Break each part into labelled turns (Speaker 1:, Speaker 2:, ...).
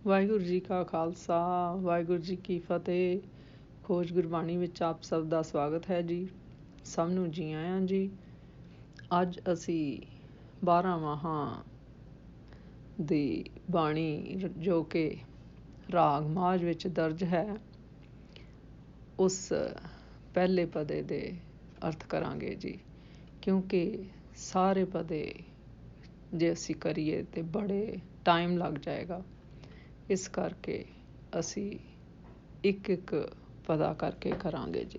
Speaker 1: ਵਾਹਿਗੁਰੂ ਜੀ ਕਾ ਖਾਲਸਾ, ਵਾਹਿਗੁਰੂ ਜੀ ਕੀ ਫਤਿਹ। ਖੋਜ ਗੁਰਬਾਣੀ ਵਿੱਚ ਆਪ ਸਭ ਦਾ ਸਵਾਗਤ ਹੈ ਜੀ। ਸਭ ਨੂੰ ਜੀ ਆਇਆਂ ਜੀ। ਅੱਜ ਅਸੀਂ 12 ਮਾਹਾਂ ਦੀ ਬਾਣੀ ਜੋ ਕਿ ਰਾਗ ਮਾਝ ਵਿੱਚ ਦਰਜ ਹੈ, ਉਸ ਪਹਿਲੇ ਪਦੇ ਦੇ ਅਰਥ ਕਰਾਂਗੇ ਜੀ। ਕਿਉਂਕਿ ਸਾਰੇ ਪਦੇ ਜੇ ਅਸੀਂ ਕਰੀਏ ਤਾਂ ਬੜੇ ਟਾਈਮ ਲੱਗ ਜਾਏਗਾ। ਇਸ ਕਰਕੇ ਅਸੀਂ ਇੱਕ ਇੱਕ ਪਦਾ ਕਰਕੇ ਕਰਾਂਗੇ ਜੀ।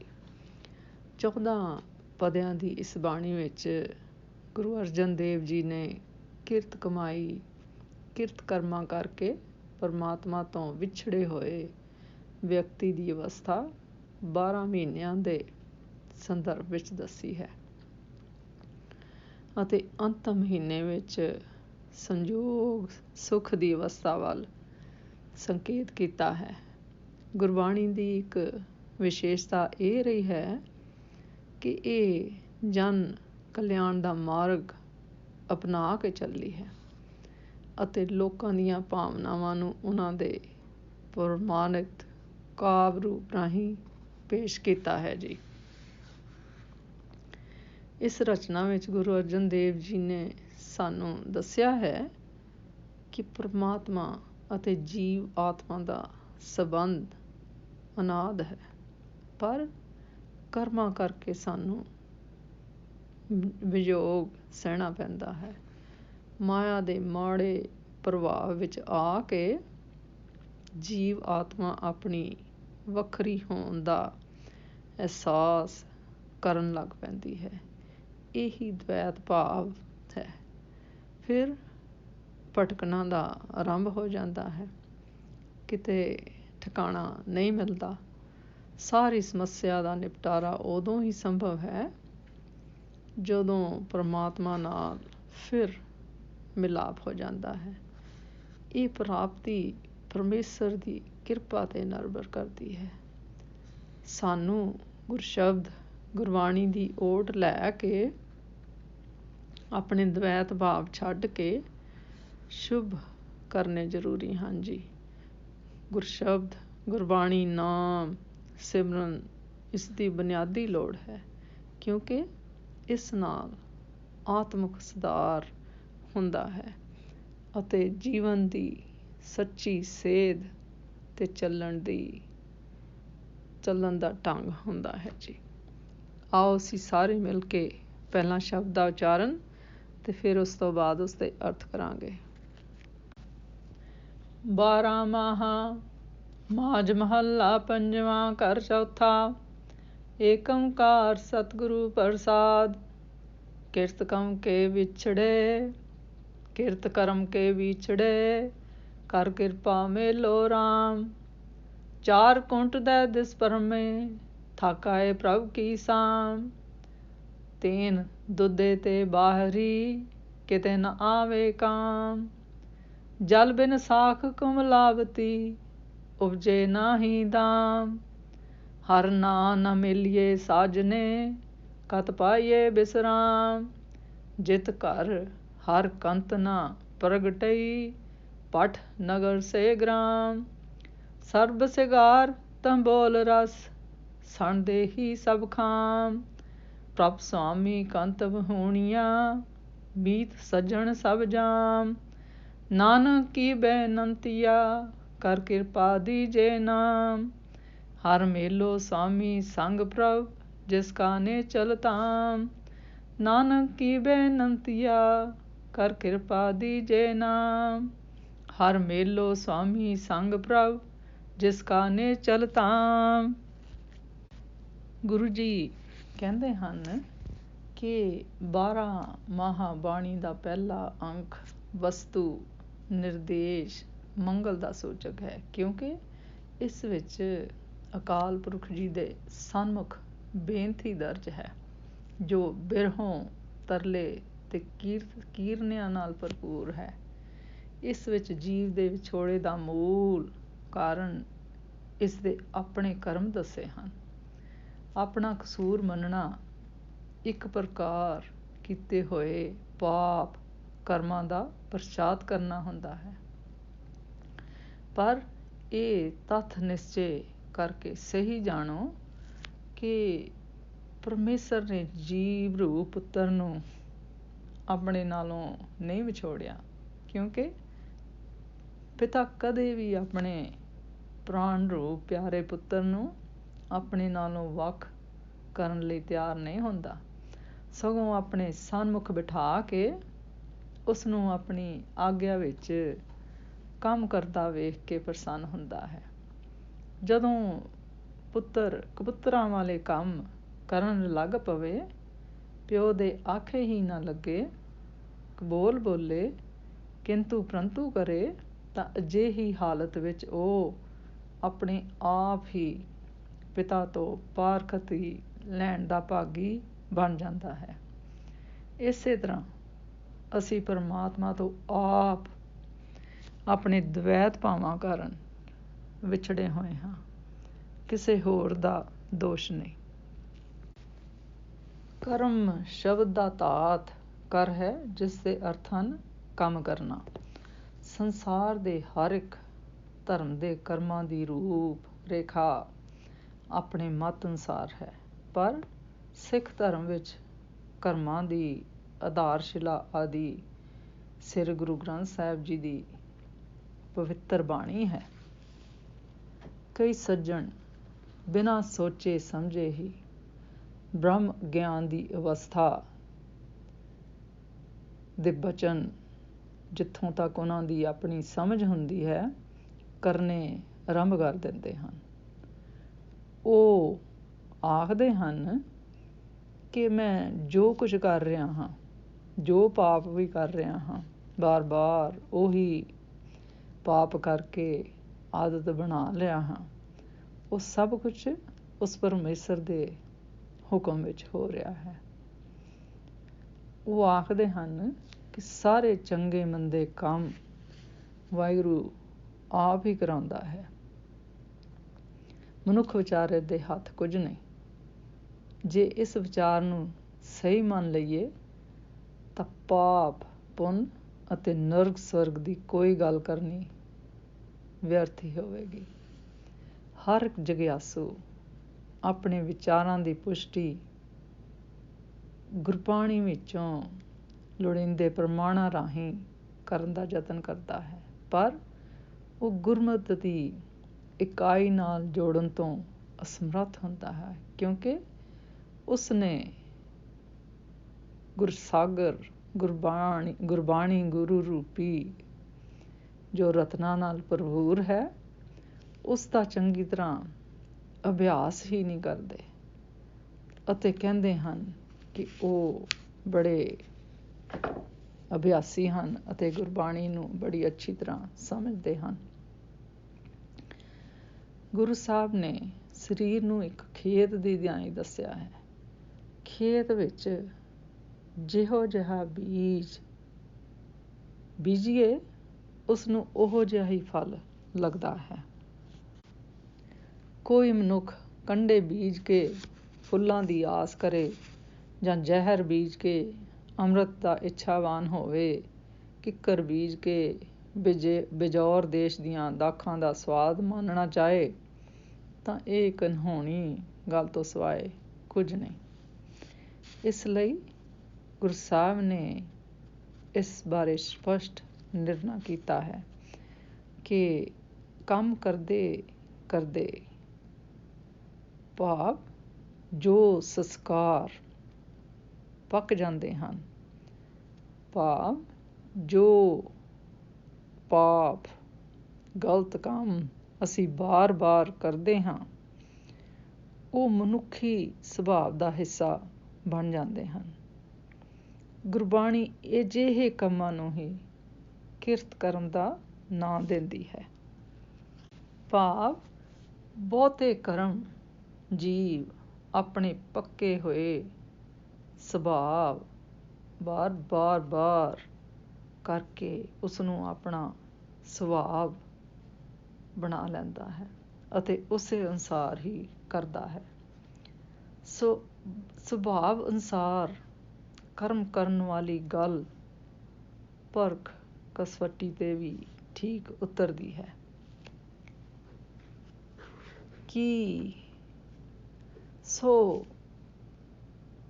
Speaker 1: 14 ਪਦਿਆਂ ਦੀ ਇਸ ਬਾਣੀ ਵਿੱਚ ਗੁਰੂ ਅਰਜਨ ਦੇਵ ਜੀ ਨੇ ਕਿਰਤ ਕਮਾਈ, ਕਿਰਤ ਕਰਮਾਂ ਕਰਕੇ ਪਰਮਾਤਮਾ ਤੋਂ ਵਿਛੜੇ ਹੋਏ ਵਿਅਕਤੀ ਦੀ ਅਵਸਥਾ 12 ਮਹੀਨਿਆਂ ਦੇ ਸੰਦਰਭ ਵਿੱਚ ਦੱਸੀ ਹੈ ਅਤੇ ਅੰਤਮ ਮਹੀਨੇ ਵਿੱਚ ਸੰਜੋਗ ਸੁਖ ਦੀ ਅਵਸਥਾ ਵੱਲ ਸੰਕੇਤ ਕੀਤਾ ਹੈ। ਗੁਰਬਾਣੀ ਦੀ ਇੱਕ ਵਿਸ਼ੇਸ਼ਤਾ ਇਹ ਰਹੀ ਹੈ ਕਿ ਇਹ ਜਨ ਕਲਿਆਣ ਦਾ ਮਾਰਗ ਅਪਣਾ ਕੇ ਚੱਲੀ ਹੈ ਅਤੇ ਲੋਕਾਂ ਦੀਆਂ ਭਾਵਨਾਵਾਂ ਨੂੰ ਉਹਨਾਂ ਦੇ ਪ੍ਰਮਾਣਿਤ ਕਾਵਿ ਰੂਪ ਰਾਹੀਂ ਪੇਸ਼ ਕੀਤਾ ਹੈ ਜੀ। ਇਸ ਰਚਨਾ ਵਿੱਚ ਗੁਰੂ ਅਰਜਨ ਦੇਵ ਜੀ ਨੇ ਸਾਨੂੰ ਦੱਸਿਆ ਹੈ ਕਿ ਪਰਮਾਤਮਾ ਅਤੇ ਜੀਵ ਆਤਮਾ ਦਾ ਸੰਬੰਧ ਅਨਾਦ ਹੈ, ਪਰ ਕਰਮਾਂ ਕਰਕੇ ਸਾਨੂੰ ਵਿਯੋਗ ਸਹਿਣਾ ਪੈਂਦਾ ਹੈ। ਮਾਇਆ ਦੇ ਮਾੜੇ ਪ੍ਰਭਾਵ ਵਿੱਚ ਆ ਕੇ ਜੀਵ ਆਤਮਾ ਆਪਣੀ ਵੱਖਰੀ ਹੋਣ ਦਾ ਅਹਿਸਾਸ ਕਰਨ ਲੱਗ ਪੈਂਦੀ ਹੈ। ਇਹੀ ਦਵੈਤ ਭਾਵ ਹੈ। ਫਿਰ ਭਟਕਣਾ ਦਾ ਆਰੰਭ ਹੋ ਜਾਂਦਾ ਹੈ, ਕਿਤੇ ਠਿਕਾਣਾ ਨਹੀਂ ਮਿਲਦਾ। ਸਾਰੀ ਸਮੱਸਿਆ ਦਾ ਨਿਪਟਾਰਾ ਉਦੋਂ ਹੀ ਸੰਭਵ ਹੈ ਜਦੋਂ ਪਰਮਾਤਮਾ ਨਾਲ ਫਿਰ ਮਿਲਾਪ ਹੋ ਜਾਂਦਾ ਹੈ। ਇਹ ਪ੍ਰਾਪਤੀ ਪਰਮੇਸ਼ਰ ਦੀ ਕਿਰਪਾ 'ਤੇ ਨਿਰਭਰ ਕਰਦੀ ਹੈ। ਸਾਨੂੰ ਗੁਰਸ਼ਬਦ ਗੁਰਬਾਣੀ ਦੀ ਓਟ ਲੈ ਕੇ ਆਪਣੇ ਦਵੈਤ ਭਾਵ ਛੱਡ ਕੇ ਸ਼ੁਭ ਕਰਨੇ ਜ਼ਰੂਰੀ ਹਨ ਜੀ। ਗੁਰਸ਼ਬਦ ਗੁਰਬਾਣੀ ਨਾਮ ਸਿਮਰਨ ਇਸ ਦੀ ਬੁਨਿਆਦੀ ਲੋੜ ਹੈ, ਕਿਉਂਕਿ ਇਸ ਨਾਲ ਆਤਮਿਕ ਸੁਧਾਰ ਹੁੰਦਾ ਹੈ ਅਤੇ ਜੀਵਨ ਦੀ ਸੱਚੀ ਸੇਧ 'ਤੇ ਚੱਲਣ ਦਾ ਢੰਗ ਹੁੰਦਾ ਹੈ ਜੀ। ਆਓ ਅਸੀਂ ਸਾਰੇ ਮਿਲ ਕੇ ਪਹਿਲਾਂ ਸ਼ਬਦ ਦਾ ਉਚਾਰਨ ਅਤੇ ਫਿਰ ਉਸ ਤੋਂ ਬਾਅਦ ਉਸ ਦੇ ਅਰਥ ਕਰਾਂਗੇ। 12 ਮਾਹਾਂ ਮਾਝ ਮਹੱਲਾ ਪੰਜਵਾਂ ਘਰ ਚੌਥਾ। ਏਕ ਓਂਕਾਰ ਸਤਿਗੁਰੂ ਪ੍ਰਸਾਦ। ਕਿਰਤ ਕਮ ਕੇ ਵਿਛੜੇ, ਕਿਰਤ ਕਰਮ ਕੇ ਵਿਛੜੇ, ਕਰ ਕਿਰਪਾ ਮੇਲੋ ਰਾਮ। ਚਾਰ ਕੁੰਟ ਦੈ ਦਿਸ ਪਰਮੇ, ਥਾਕਾਏ ਪ੍ਰਭ ਕੀ ਸਾਮ। ਤੇਨ ਦੁਧੇ ਤੇ ਬਾਹਰੀ, ਕਿਤੇ ਨ ਆਵੇ ਕਾਮ। ਜਲ ਬਿਨ ਸਾਖ ਕੁਮਲਾਵਤੀ, ਉਪਜੇ ਨਾਹੀ ਦਾਮ। ਹਰ ਨਾਂ ਨ ਮਿਲਿਏ ਸਾਜਨੇ, ਕਤ ਪਾਈਏ ਬਿਸਰਾਮ। ਜਿਤ ਘਰ ਹਰ ਕੰਤ ਨ ਪ੍ਰਗਟਈ, ਪਠ ਨਗਰ ਸੇ ਗ੍ਰਾਮ। ਸਰਬ ਸਿਗਾਰ ਤੰਬੋਲ ਰਸ, ਸਣ ਦੇਹੀ ਸਭ ਖਾਮ। ਪ੍ਰਭ ਸੁਆਮੀ ਕੰਤ ਵਹੂਣੀਆਂ, ਮੀਤ ਸੱਜਣ ਸਭ ਜਾਮ। ਨਾਨਕ ਕੀ ਬੇਨੰਤੀਆ, ਕਰ ਕਿਰਪਾ ਦੀਜੇ ਨਾਮ। ਹਰ ਮੇਲੋ ਸੁਆਮੀ ਸੰਗ ਪ੍ਰਭ, ਜਿਸ ਕਾ ਨੇਚਲ ਧਾਮ। ਨਾਨਕ ਕੀ ਬੇਨੰਤੀਆ, ਕਰ ਕਿਰਪਾ ਦੀਜੇ ਨਾਮ। ਹਰ ਮੇਲੋ ਸੁਆਮੀ ਸੰਗ ਪ੍ਰਭ, ਜਿਸ ਕਾ ਨੇਚਲ ਧਾਮ। ਗੁਰੂ ਜੀ ਕਹਿੰਦੇ ਹਨ ਕਿ 12 ਮਾਹਾਂ ਬਾਣੀ ਦਾ ਪਹਿਲਾ ਅੰਕ ਵਸਤੂ ਨਿਰਦੇਸ਼ ਮੰਗਲ ਦਾ ਸੂਚਕ ਹੈ, ਕਿਉਂਕਿ ਇਸ ਵਿੱਚ ਅਕਾਲ ਪੁਰਖ ਜੀ ਦੇ ਸਨਮੁਖ ਬੇਨਤੀ ਦਰਜ ਹੈ, ਜੋ ਬਿਰਹੋਂ ਤਰਲੇ ਅਤੇ ਕੀਰਨਿਆਂ ਨਾਲ ਭਰਪੂਰ ਹੈ। ਇਸ ਵਿੱਚ ਜੀਵ ਦੇ ਵਿਛੋੜੇ ਦਾ ਮੂਲ ਕਾਰਨ ਇਸ ਦੇ ਆਪਣੇ ਕਰਮ ਦੱਸੇ ਹਨ। ਆਪਣਾ ਕਸੂਰ ਮੰਨਣਾ ਇੱਕ ਪ੍ਰਕਾਰ ਕੀਤੇ ਹੋਏ ਪਾਪ ਕਰਮਾਂ ਦਾ ਪਰਚਾਤ ਕਰਨਾ ਹੁੰਦਾ ਹੈ। ਪਰ ਇਹ ਤੱਥ ਨਿਸ਼ਚੇ ਕਰਕੇ ਸਹੀ ਜਾਣੋ ਕਿ ਪਰਮੇਸ਼ਰ ਨੇ ਜੀਵ ਰੂਪ ਪੁੱਤਰ ਨੂੰ ਆਪਣੇ ਨਾਲੋਂ ਨਹੀਂ ਵਿਛੋੜਿਆ, ਕਿਉਂਕਿ ਪਿਤਾ ਕਦੇ ਵੀ ਆਪਣੇ ਪ੍ਰਾਣ ਰੂਪ ਪਿਆਰੇ ਪੁੱਤਰ ਨੂੰ ਆਪਣੇ ਨਾਲੋਂ ਵੱਖ ਕਰਨ ਲਈ ਤਿਆਰ ਨਹੀਂ ਹੁੰਦਾ, ਸਗੋਂ ਆਪਣੇ ਸਨਮੁਖ ਬਿਠਾ ਕੇ ਉਸ ਨੂੰ ਆਪਣੀ ਆਗਿਆ ਵਿੱਚ ਕੰਮ ਕਰਦਾ ਵੇਖ ਕੇ ਪ੍ਰਸੰਨ ਹੁੰਦਾ ਹੈ। ਜਦੋਂ ਪੁੱਤਰ ਕਬੂਤਰਾਂ ਵਾਲੇ ਕੰਮ ਕਰਨ ਲੱਗ ਪਵੇ, ਪਿਓ ਦੇ ਆਖੇ ਹੀ ਨਾ ਲੱਗੇ, ਬੋਲ ਬੋਲੇ ਕਿੰਤੂ ਪ੍ਰੰਤੂ ਕਰੇ, ਤਾਂ ਅਜਿਹੀ ਹਾਲਤ ਵਿੱਚ ਉਹ ਆਪਣੇ ਆਪ ਹੀ ਪਿਤਾ ਤੋਂ ਪਾਰਖਤੀ ਲੈਣ ਦਾ ਭਾਗੀ ਬਣ ਜਾਂਦਾ ਹੈ। ਇਸੇ ਤਰ੍ਹਾਂ ਅਸੀਂ ਪਰਮਾਤਮਾ ਤੋਂ ਆਪ ਆਪਣੇ ਦਵੈਤ ਭਾਵਾਂ ਕਾਰਨ ਵਿਛੜੇ ਹੋਏ ਹਾਂ, ਕਿਸੇ ਹੋਰ ਦਾ ਦੋਸ਼ ਨਹੀਂ। ਕਰਮ ਸ਼ਬਦ ਦਾ ਧਾਤ ਕਰ ਹੈ, ਜਿਸ ਦੇ ਅਰਥ ਹਨ ਕੰਮ ਕਰਨਾ। ਸੰਸਾਰ ਦੇ ਹਰ ਇੱਕ ਧਰਮ ਦੇ ਕਰਮਾਂ ਦੀ ਰੂਪ ਰੇਖਾ ਆਪਣੇ ਮਤ ਅਨੁਸਾਰ ਹੈ, ਪਰ ਸਿੱਖ ਧਰਮ ਵਿੱਚ ਕਰਮਾਂ ਦੀ ਆਧਾਰਸ਼ਿਲਾ ਆਦਿ ਸ੍ਰੀ ਗੁਰੂ ਗ੍ਰੰਥ ਸਾਹਿਬ ਜੀ ਦੀ ਪਵਿੱਤਰ ਬਾਣੀ ਹੈ। ਕਈ ਸੱਜਣ ਬਿਨਾਂ ਸੋਚੇ ਸਮਝੇ ਹੀ ਬ੍ਰਹਮ ਗਿਆਨ ਦੀ ਅਵਸਥਾ ਦੇ ਬਚਨ, ਜਿੱਥੋਂ ਤੱਕ ਉਹਨਾਂ ਦੀ ਆਪਣੀ ਸਮਝ ਹੁੰਦੀ ਹੈ, ਕਰਨੇ ਆਰੰਭ ਕਰ ਦਿੰਦੇ ਹਨ। ਉਹ ਆਖਦੇ ਹਨ ਕਿ ਮੈਂ ਜੋ ਕੁਝ ਕਰ ਰਿਹਾ ਹਾਂ, ਜੋ ਪਾਪ ਵੀ ਕਰ ਰਿਹਾ ਹਾਂ, ਬਾਰ ਬਾਰ ਉਹੀ ਪਾਪ ਕਰਕੇ ਆਦਤ ਬਣਾ ਲਿਆ ਹਾਂ, ਉਹ ਸਭ ਕੁਛ ਉਸ ਪਰਮੇਸ਼ਰ ਦੇ ਹੁਕਮ ਵਿੱਚ ਹੋ ਰਿਹਾ ਹੈ। ਉਹ ਆਖਦੇ ਹਨ ਕਿ ਸਾਰੇ ਚੰਗੇ ਮੰਦੇ ਕੰਮ ਵਾਹਿਗੁਰੂ ਆਪ ਹੀ ਕਰਾਉਂਦਾ ਹੈ, ਮਨੁੱਖ ਵਿਚਾਰੇ ਦੇ ਹੱਥ ਕੁਝ ਨਹੀਂ। ਜੇ ਇਸ ਵਿਚਾਰ ਨੂੰ ਸਹੀ ਮੰਨ ਲਈਏ ਤਾਂ ਪਾਪ ਪੁੰਨ ਅਤੇ ਨਰਕ ਸਵਰਗ ਦੀ ਕੋਈ ਗੱਲ ਕਰਨੀ ਵਿਅਰਥ ਹੀ ਹੋਵੇਗੀ। ਹਰ ਇੱਕ ਜਗਿਆਸੂ ਆਪਣੇ ਵਿਚਾਰਾਂ ਦੀ ਪੁਸ਼ਟੀ ਗੁਰਬਾਣੀ ਵਿੱਚੋਂ ਲੋੜੀਂਦੇ ਪ੍ਰਮਾਣਾਂ ਰਾਹੀਂ ਕਰਨ ਦਾ ਯਤਨ ਕਰਦਾ ਹੈ, ਪਰ ਉਹ ਗੁਰਮਤਿ ਦੀ ਇਕਾਈ ਨਾਲ ਜੋੜਨ ਤੋਂ ਅਸਮਰੱਥ ਹੁੰਦਾ ਹੈ, ਕਿਉਂਕਿ ਉਸਨੇ ਗੁਰਸਾਗਰ ਗੁਰਬਾਣੀ ਗੁਰੂ ਰੂਪੀ ਜੋ ਰਤਨਾਂ ਨਾਲ ਭਰਪੂਰ ਹੈ, ਉਸ ਦਾ ਚੰਗੀ ਤਰ੍ਹਾਂ ਅਭਿਆਸ ਹੀ ਨਹੀਂ ਕਰਦੇ ਅਤੇ ਕਹਿੰਦੇ ਹਨ ਕਿ ਉਹ ਬੜੇ ਅਭਿਆਸੀ ਹਨ ਅਤੇ ਗੁਰਬਾਣੀ ਨੂੰ ਬੜੀ ਅੱਛੀ ਤਰ੍ਹਾਂ ਸਮਝਦੇ ਹਨ। ਗੁਰੂ ਸਾਹਿਬ ਨੇ ਸਰੀਰ ਨੂੰ ਇੱਕ ਖੇਤ ਦੀ ਦਿਹਾਈ ਦੱਸਿਆ ਹੈ। ਖੇਤ ਵਿੱਚ ਜਿਹੋ ਜਿਹਾ ਬੀਜ ਬੀਜੀਏ, ਉਸਨੂੰ ਉਹੋ ਜਿਹਾ ਹੀ ਫਲ ਲੱਗਦਾ ਹੈ। ਕੋਈ ਮਨੁੱਖ ਕੰਡੇ ਬੀਜ ਕੇ ਫੁੱਲਾਂ ਦੀ ਆਸ ਕਰੇ ਜਾਂ ਜ਼ਹਿਰ ਬੀਜ ਕੇ ਅੰਮ੍ਰਿਤ ਦਾ ਇੱਛਾਵਾਨ ਹੋਵੇ, ਕਿੱਕਰ ਬੀਜ ਕੇ ਬੇਜੌਰ ਦੇਸ਼ ਦੀਆਂ ਦਾਖਾਂ ਦਾ ਸਵਾਦ ਮਾਣਨਾ ਚਾਹੇ, ਤਾਂ ਇਹ ਇੱਕ ਅਨਹੋਣੀ ਗੱਲ ਤੋਂ ਸਿਵਾਏ ਕੁਝ ਨਹੀਂ। ਇਸ ਲਈ ਗੁਰੂ ਸਾਹਿਬ ਨੇ ਇਸ ਬਾਰੇ ਸਪਸ਼ਟ ਨਿਰਣਾ ਕੀਤਾ ਹੈ ਕਿ ਕੰਮ ਕਰਦੇ ਕਰਦੇ ਭਾਵ ਜੋ ਸੰਸਕਾਰ ਪੱਕ ਜਾਂਦੇ ਹਨ, ਭਾਵ ਜੋ ਪਾਪ ਗਲਤ ਕੰਮ ਅਸੀਂ ਬਾਰ-ਬਾਰ ਕਰਦੇ ਹਾਂ, ਉਹ ਮਨੁੱਖੀ ਸੁਭਾਅ ਦਾ ਹਿੱਸਾ ਬਣ ਜਾਂਦੇ ਹਨ। ਗੁਰਬਾਣੀ ਅਜਿਹੇ ਕੰਮਾਂ ਨੂੰ ਹੀ ਕਿਰਤ ਕਰਨ ਦਾ ਨਾਂ ਦਿੰਦੀ ਹੈ, ਭਾਵ ਬਹੁਤੇ ਕਰਮ ਜੀਵ ਆਪਣੇ ਪੱਕੇ ਹੋਏ ਸੁਭਾਅ ਬਾਰ ਕਰਕੇ ਉਸਨੂੰ ਆਪਣਾ ਸੁਭਾਅ ਬਣਾ ਲੈਂਦਾ ਹੈ ਅਤੇ ਉਸੇ ਅਨੁਸਾਰ ਹੀ ਕਰਦਾ ਹੈ। ਸੋ ਸੁਭਾਅ ਅਨੁਸਾਰ ਕਰਮ ਕਰਨ ਵਾਲੀ ਗੱਲ ਪਰਖ ਕਸਵੱਟੀ 'ਤੇ ਵੀ ਠੀਕ ਉਤਰਦੀ ਹੈ। ਕਿ ਸੋ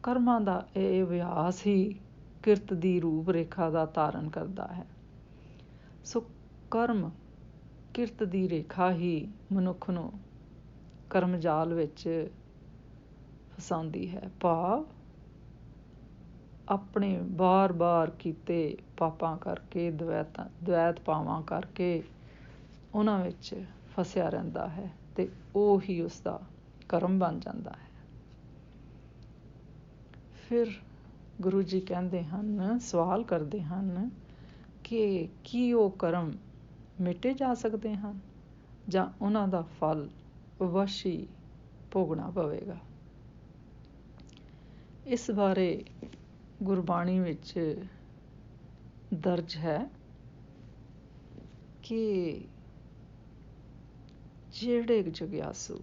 Speaker 1: ਕਰਮਾਂ ਦਾ ਇਹ ਅਭਿਆਸ ਹੀ ਕਿਰਤ ਦੀ ਰੂਪ ਰੇਖਾ ਦਾ ਧਾਰਨ ਕਰਦਾ ਹੈ। ਸੋ ਕਰਮ ਕਿਰਤ ਦੀ ਰੇਖਾ ਹੀ ਮਨੁੱਖ ਨੂੰ ਕਰਮ ਜਾਲ ਵਿੱਚ ਫਸਾਉਂਦੀ ਹੈ। ਭਾਵ ਆਪਣੇ ਬਾਰ ਕੀਤੇ ਪਾਪਾਂ ਕਰਕੇ, ਦਵੈਤ ਭਾਵਾਂ ਕਰਕੇ ਉਹਨਾਂ ਵਿੱਚ ਫਸਿਆ ਰਹਿੰਦਾ ਹੈ ਅਤੇ ਉਹ ਹੀ ਉਸਦਾ ਕਰਮ ਬਣ ਜਾਂਦਾ ਹੈ। ਫਿਰ ਗੁਰੂ ਜੀ ਕਹਿੰਦੇ ਹਨ, ਸਵਾਲ ਕਰਦੇ ਹਨ ਕਿ ਕੀ ਉਹ ਕਰਮ ਮਿਟੇ ਜਾ ਸਕਦੇ ਹਨ ਜਾਂ ਉਹਨਾਂ ਦਾ ਫਲ ਅਵੱਸ਼ ਹੀ ਭੋਗਣਾ ਪਵੇਗਾ। ਇਸ ਬਾਰੇ ਗੁਰਬਾਣੀ ਵਿੱਚ ਦਰਜ ਹੈ ਕਿ ਜਿਹੜੇ ਜਗਿਆਸੂ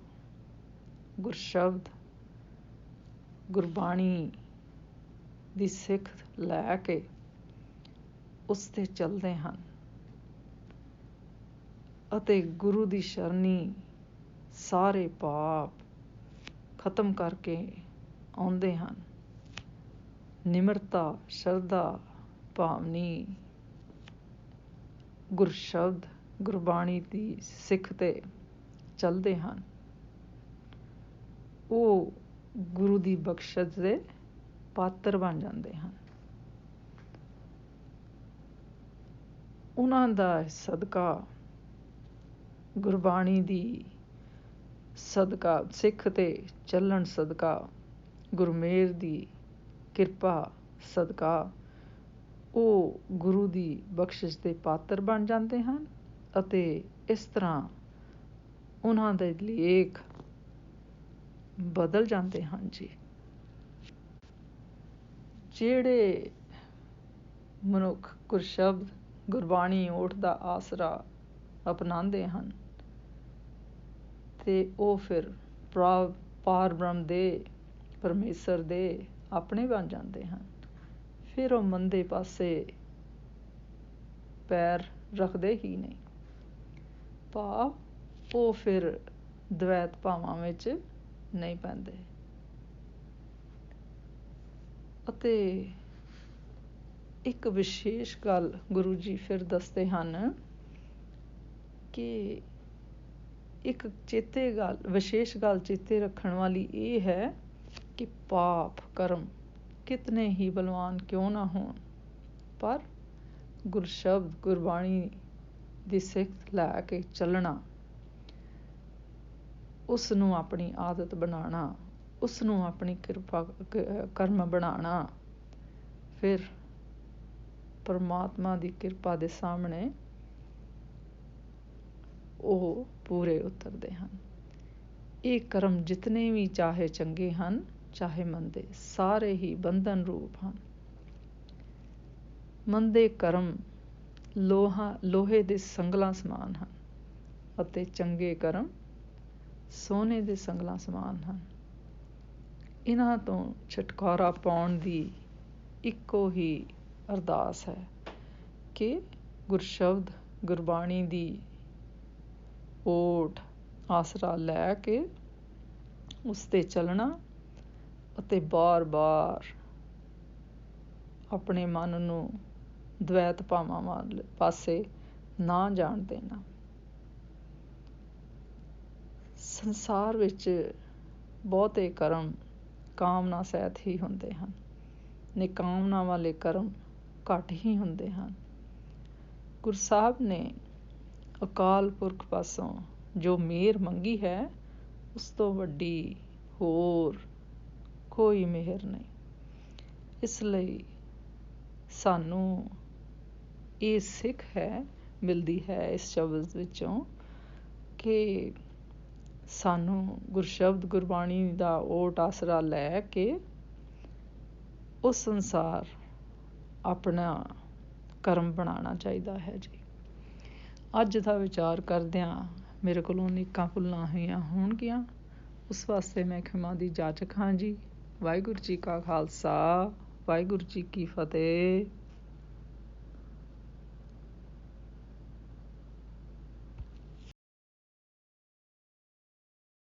Speaker 1: ਗੁਰਸ਼ਬਦ ਗੁਰਬਾਣੀ ਦੀ ਸਿੱਖ ਲੈ ਕੇ ਉਸ 'ਤੇ ਚੱਲਦੇ ਹਨ ਅਤੇ ਗੁਰੂ ਦੀ ਸ਼ਰਣੀ ਸਾਰੇ ਪਾਪ ਖਤਮ ਕਰਕੇ ਆਉਂਦੇ ਹਨ, ਨਿਮਰਤਾ, ਸ਼ਰਧਾ, ਭਾਵਨੀ ਗੁਰਸ਼ਬਦ ਗੁਰਬਾਣੀ ਦੀ ਸਿੱਖ 'ਤੇ ਚੱਲਦੇ ਹਨ, ਉਹ ਗੁਰੂ ਦੀ ਬਖਸ਼ਿਸ਼ ਦੇ ਪਾਤਰ ਬਣ ਜਾਂਦੇ ਹਨ। ਉਹਨਾਂ ਦਾ ਸਦਕਾ, ਗੁਰਬਾਣੀ ਦੀ ਸਦਕਾ, ਸਿੱਖ 'ਤੇ ਚੱਲਣ ਸਦਕਾ, ਗੁਰਮੇਹਰ ਦੀ ਕਿਰਪਾ ਸਦਕਾ ਉਹ ਗੁਰੂ ਦੀ ਬਖਸ਼ਿਸ਼ ਦੇ ਪਾਤਰ ਬਣ ਜਾਂਦੇ ਹਨ ਅਤੇ ਇਸ ਤਰ੍ਹਾਂ ਉਹਨਾਂ ਦੇ ਲੇਖ ਬਦਲ ਜਾਂਦੇ ਹਨ ਜੀ। ਜਿਹੜੇ ਮਨੁੱਖ ਗੁਰਸ਼ਬਦ ਗੁਰਬਾਣੀ ਓਟ ਦਾ ਆਸਰਾ ਅਪਣਾਉਂਦੇ ਹਨ ਅਤੇ ਉਹ ਫਿਰ ਪਾਰ ਬ੍ਰਹਮ ਦੇ, ਪਰਮੇਸ਼ਰ ਦੇ ਆਪਣੇ ਬਣ ਜਾਂਦੇ ਹਨ। ਫਿਰ ਉਹ ਮੰਦੇ ਪਾਸੇ ਪੈਰ ਰੱਖਦੇ ਹੀ ਨਹੀਂ। ਭਾਵ ਉਹ ਫਿਰ ਦਵੈਤ ਭਾਵਾਂ ਵਿੱਚ ਨਹੀਂ ਪੈਂਦੇ। ਅਤੇ ਇੱਕ ਵਿਸ਼ੇਸ਼ ਗੱਲ ਗੁਰੂ ਜੀ ਫਿਰ ਦੱਸਦੇ ਹਨ ਕਿ ਇੱਕ ਵਿਸ਼ੇਸ਼ ਗੱਲ ਚੇਤੇ ਰੱਖਣ ਵਾਲੀ ਇਹ ਹੈ ਕਿ ਪਾਪ ਕਰਮ ਕਿਤਨੇ ਹੀ ਬਲਵਾਨ ਕਿਉਂ ਨਾ ਹੋਣ, ਪਰ ਗੁਰਸ਼ਬਦ ਗੁਰਬਾਣੀ ਦੀ ਸਿੱਖ ਲੈ ਕੇ ਚੱਲਣਾ, ਉਸ ਨੂੰ ਆਪਣੀ ਆਦਤ ਬਣਾਉਣਾ, ਉਸ ਨੂੰ ਆਪਣੀ ਕਿਰਪਾ ਕਰਮ ਬਣਾਉਣਾ, ਫਿਰ ਪਰਮਾਤਮਾ ਦੀ ਕਿਰਪਾ ਦੇ ਸਾਹਮਣੇ ਉਹ ਪੂਰੇ ਉਤਰਦੇ ਹਨ। ਇਹ ਕਰਮ ਜਿਤਨੇ ਵੀ ਚਾਹੇ ਚੰਗੇ ਹਨ ਚਾਹੇ ਮੰਦੇ, ਸਾਰੇ ਹੀ ਬੰਧਨ ਰੂਪ ਹਨ। ਮੰਦੇ ਕਰਮ ਲੋਹੇ ਦੇ ਸੰਗਲਾਂ ਸਮਾਨ ਹਨ ਅਤੇ ਚੰਗੇ ਕਰਮ ਸੋਨੇ ਦੇ ਸੰਗਲਾਂ ਸਮਾਨ ਹਨ। ਇਹਨਾਂ ਤੋਂ ਛੁਟਕਾਰਾ ਪਾਉਣ ਦੀ ਇੱਕੋ ਹੀ ਅਰਦਾਸ ਹੈ ਕਿ ਗੁਰਸ਼ਬਦ ਗੁਰਬਾਣੀ ਦੀ ਓਟ ਆਸਰਾ ਲੈ ਕੇ ਉਸ 'ਤੇ ਚੱਲਣਾ ਅਤੇ ਬਾਰ ਆਪਣੇ ਮਨ ਨੂੰ ਦਵੈਤ ਭਾਵਾਂ ਵਾਲੇ ਪਾਸੇ ਨਾ ਜਾਣ ਦੇਣਾ। ਸੰਸਾਰ ਵਿੱਚ ਬਹੁਤੇ ਕਰਮ ਕਾਮਨਾ ਸਹਿਤ ਹੀ ਹੁੰਦੇ ਹਨ, ਨਿਕਾਮਨਾ ਵਾਲੇ ਕਰਮ ਘੱਟ ਹੀ ਹੁੰਦੇ ਹਨ। ਗੁਰੂ ਸਾਹਿਬ ਨੇ ਅਕਾਲ ਪੁਰਖ ਪਾਸੋਂ ਜੋ ਮਿਹਰ ਮੰਗੀ ਹੈ, ਉਸ ਤੋਂ ਵੱਡੀ ਹੋਰ ਕੋਈ ਮਿਹਰ ਨਹੀਂ। ਇਸ ਲਈ ਸਾਨੂੰ ਇਹ ਸਿੱਖ ਮਿਲਦੀ ਹੈ ਇਸ ਸ਼ਬਦ ਵਿੱਚੋਂ ਕਿ ਸਾਨੂੰ ਗੁਰਸ਼ਬਦ ਗੁਰਬਾਣੀ ਦਾ ਓਟ ਆਸਰਾ ਲੈ ਕੇ ਉਸ ਅਨੁਸਾਰ ਆਪਣਾ ਕਰਮ ਬਣਾਉਣਾ ਚਾਹੀਦਾ ਹੈ ਜੀ। ਅੱਜ ਦਾ ਵਿਚਾਰ ਕਰਦਿਆਂ ਮੇਰੇ ਕੋਲੋਂ ਅਨੇਕਾਂ ਭੁੱਲਾਂ ਹੋਈਆਂ ਹੋਣਗੀਆਂ, ਉਸ ਵਾਸਤੇ ਮੈਂ ਖਿਮਾ ਦੀ ਜਾਚਕ ਹਾਂ ਜੀ। ਵਾਹਿਗੁਰੂ ਜੀ ਕਾ ਖਾਲਸਾ, ਵਾਹਿਗੁਰੂ ਜੀ ਕੀ ਫਤਿਹ।